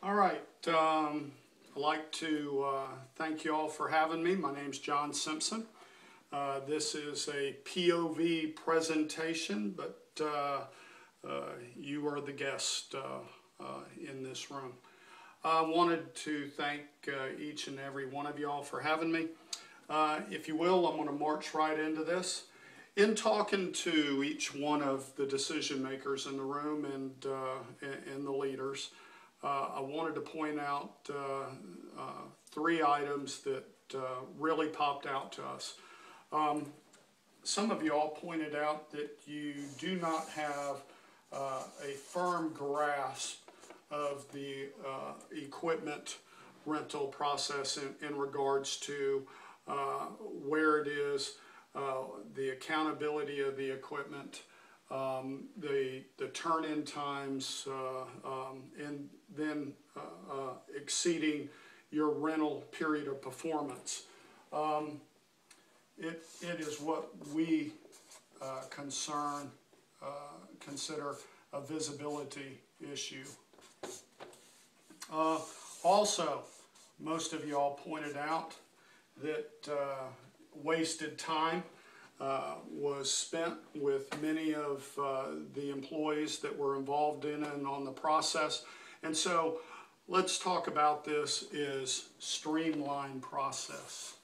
All right. I'd like to thank you all for having me. My name's John Simpson. This is a POV presentation, but you are the guest in this room. I wanted to thank each and every one of y'all for having me. If you will, I'm going to march right into this. In talking to each one of the decision makers in the room and the leaders, I wanted to point out three items that really popped out to us. Some of you all pointed out that you do not have a firm grasp of the equipment rental process in regards to where it is, the accountability of the equipment, the turn-in times, and then exceeding your rental period of performance. It is what we consider a visibility issue. Also, most of you all pointed out that wasted time was spent with many of the employees that were involved in and on the process. And so let's talk about this is streamlined process.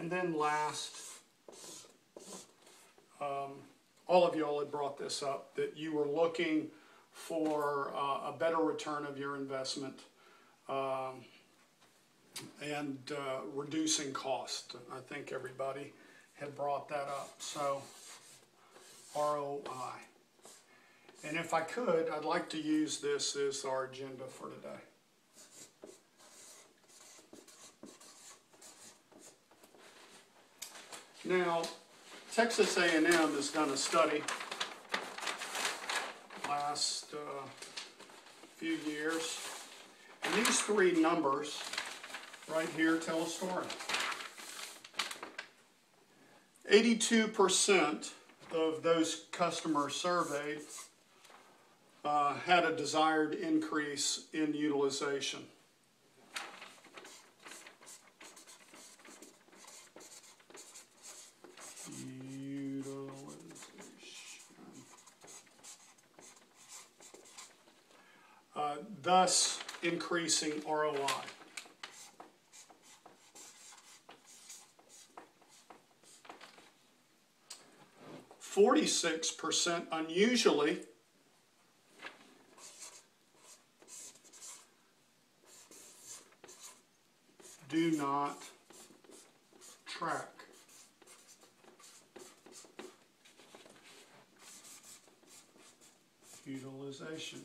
And then last, all of y'all had brought this up, that you were looking for a better return of your investment and reducing cost. I think everybody had brought that up. So ROI. And if I could, I'd like to use this as our agenda for today. Now, Texas A&M has done a study last few years, and these three numbers right here tell a story. 82% of those customers surveyed had a desired increase in utilization. Thus increasing ROI. %46 unusually do not track. Utilization.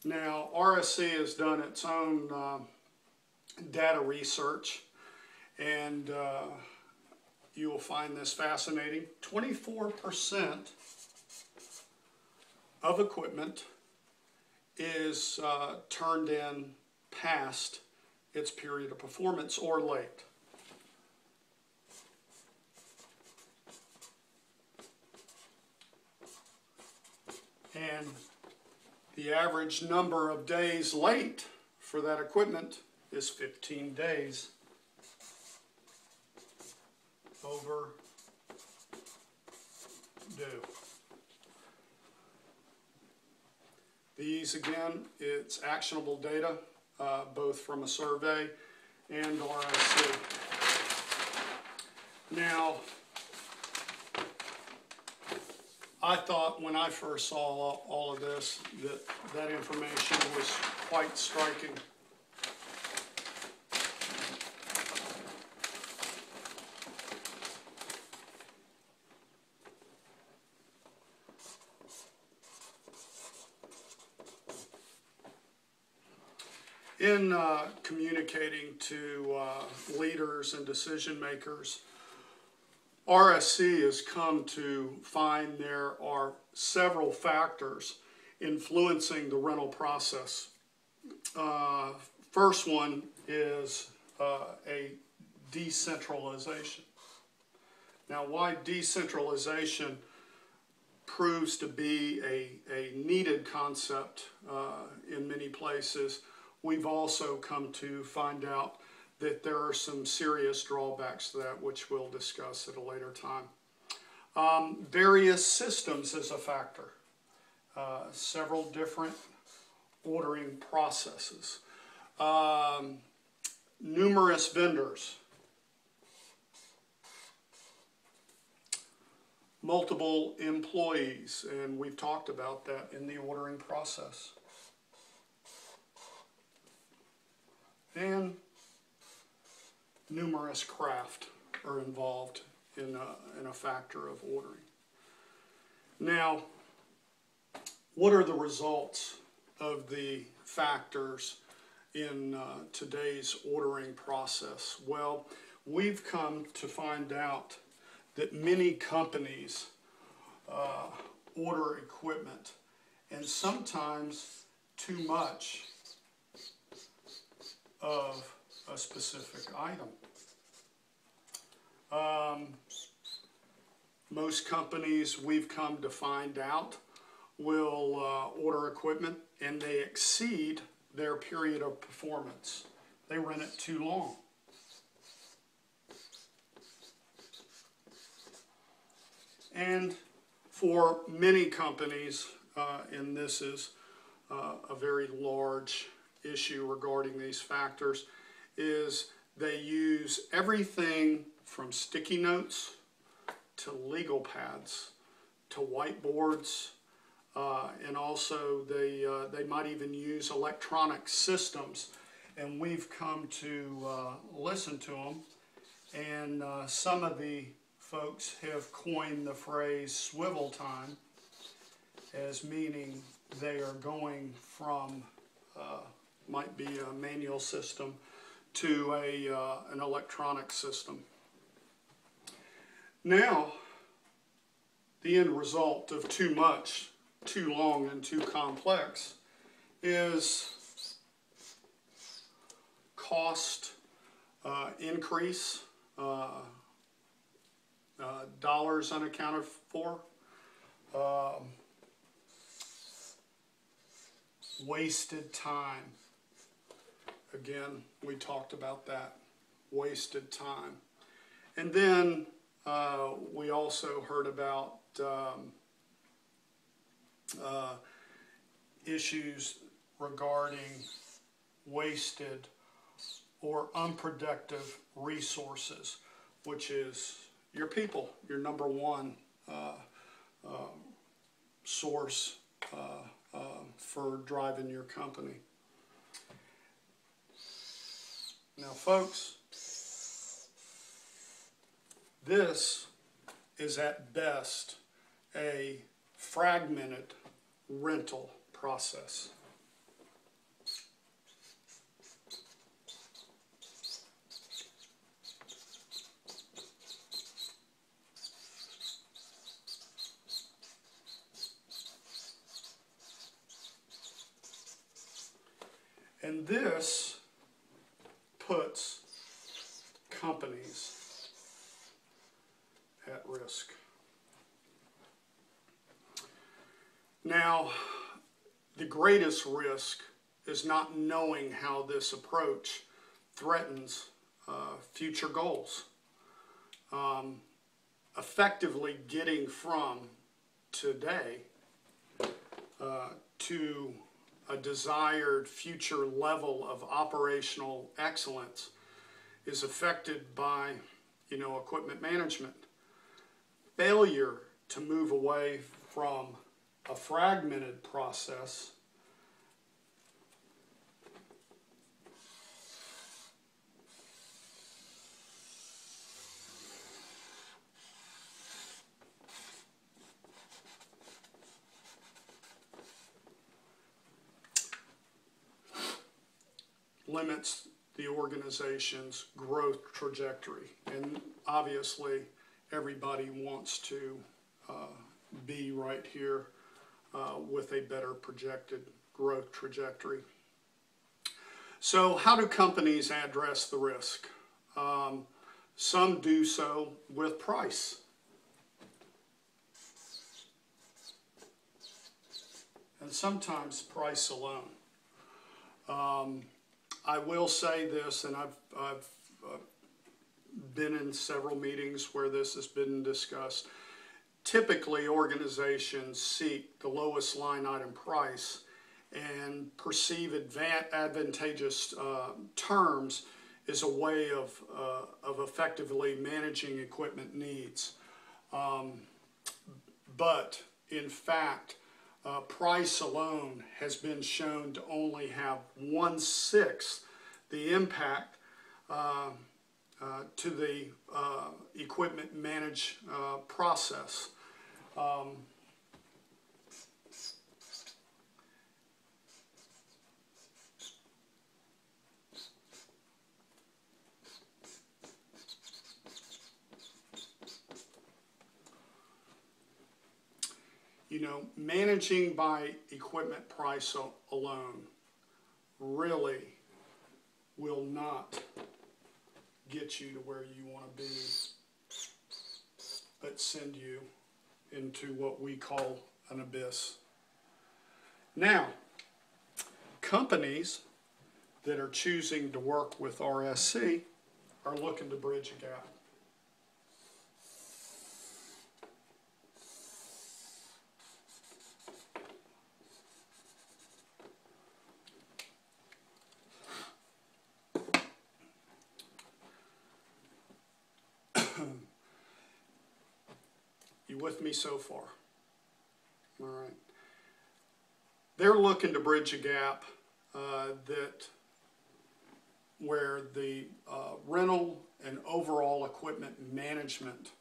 Now, RSC has done its own data research, and you will find this fascinating. 24% of equipment is turned in past its period of performance or late. And the average number of days late for that equipment is 15 days overdue. These, again, it's actionable data, both from a survey and RSC. Now, I thought when I first saw all of this that information was quite striking. In communicating to leaders and decision makers, RSC has come to find there are several factors influencing the rental process. First one is a decentralization. Now, why decentralization proves to be a needed concept in many places, we've also come to find out that there are some serious drawbacks to that, which we'll discuss at a later time. Various systems is a factor. Several different ordering processes. Numerous vendors. Multiple employees, and we've talked about that in the ordering process. And numerous craft are involved in a factor of ordering. Now, what are the results of the factors in today's ordering process? Well, we've come to find out that many companies order equipment, and sometimes too much of a specific item. Most companies, we've come to find out, will order equipment and they exceed their period of performance. They run it too long. And for many companies, and this is a very large issue regarding these factors, is they use everything from sticky notes to legal pads to whiteboards, and also they might even use electronic systems. And we've come to listen to them, and some of the folks have coined the phrase swivel time as meaning they are going from, might be a manual system, to an electronic system. Now, the end result of too much, too long, and too complex is cost increase, dollars unaccounted for, wasted time. Again, we talked about that, wasted time. And then we also heard about issues regarding wasted or unproductive resources, which is your people, your number one source for driving your company. Now, folks, this is at best a fragmented rental process. And this puts companies at risk. Now, the greatest risk is not knowing how this approach threatens future goals. Effectively getting from today to a desired future level of operational excellence is affected by, equipment management. Failure to move away from a fragmented process limits the organization's growth trajectory. And obviously, everybody wants to be right here with a better projected growth trajectory. So how do companies address the risk? Some do so with price. And sometimes price alone. I will say this, and I've been in several meetings where this has been discussed. Typically, organizations seek the lowest line item price and perceive advantageous terms as a way of effectively managing equipment needs. But in fact, price alone has been shown to only have 1/6 the impact to the equipment manage process. You know, managing by equipment price alone really will not get you to where you want to be, but send you into what we call an abyss. Now, companies that are choosing to work with RSC are looking to bridge a gap. You with me so far? All right. They're looking to bridge a gap where the rental and overall equipment management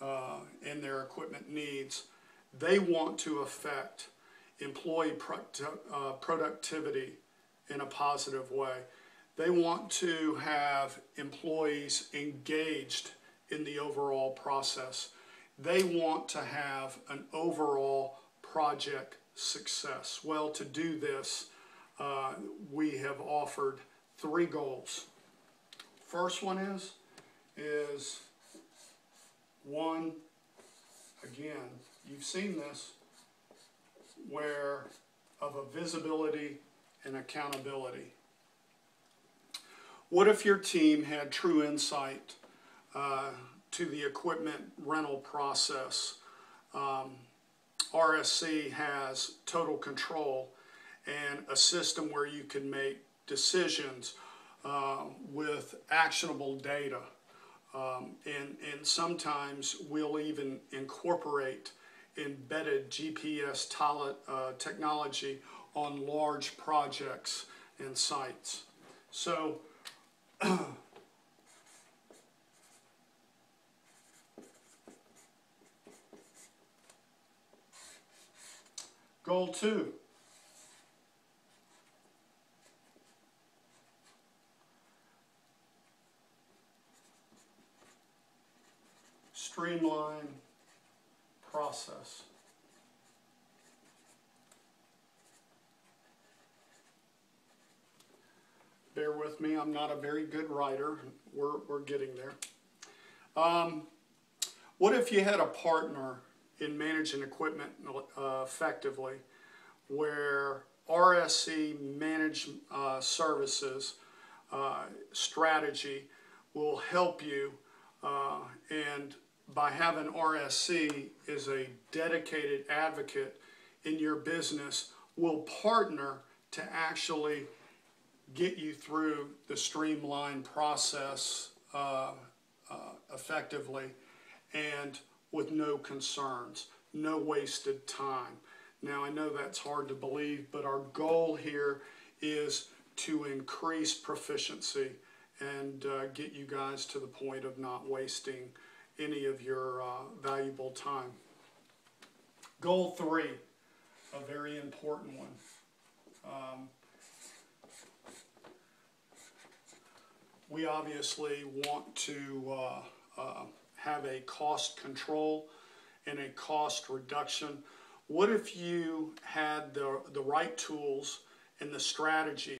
and their equipment needs, they want to affect employee productivity in a positive way. They want to have employees engaged in the overall process. They want to have an overall project success. Well, to do this, we have offered 3 goals. First one is one, again, you've seen this, where of a visibility and accountability. What if your team had true insight to the equipment rental process? RSC has total control and a system where you can make decisions with actionable data. And sometimes we'll even incorporate embedded GPS technology on large projects and sites. So goal 2. Streamline process. Bear with me, I'm not a very good writer. We're getting there. What if you had a partner in managing equipment effectively, where RSC managed services strategy will help you, and by having RSC as a dedicated advocate in your business, will partner to actually get you through the streamlined process effectively and with no concerns, no wasted time. Now, I know that's hard to believe, but our goal here is to increase proficiency and get you guys to the point of not wasting any of your valuable time. Goal 3, a very important one. We obviously want to have a cost control and a cost reduction. What if you had the right tools and the strategy